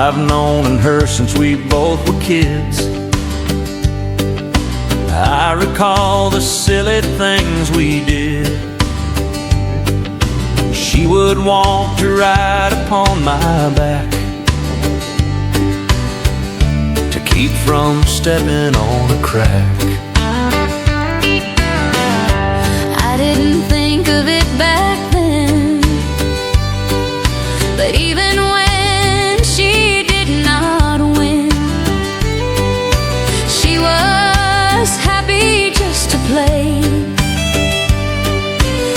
I've known her since we both were kids. I recall the silly things we did. She would want to ride upon my back to keep from stepping on a crack. I didn't think of it back then, but even when she did not win, she was happy just to play.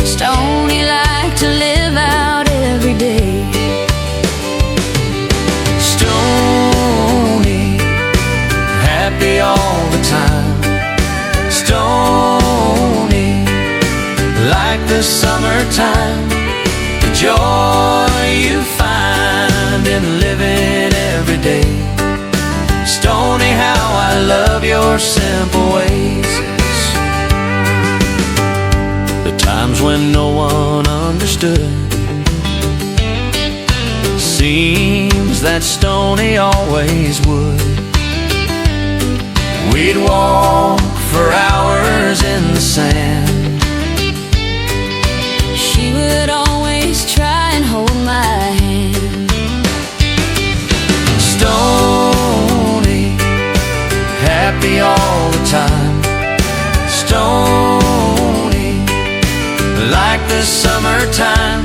Stoney liked to live out every day. Stoney, happy all the time. Stoney, like the summertime, the joy you find in living every day. Stoney, how I love your simple ways. The times when no one understood, seems that Stoney always would. We'd walk for hours in the sand. She would always try and hold my hand. Stoney, happy all the time. Stoney, like the summertime,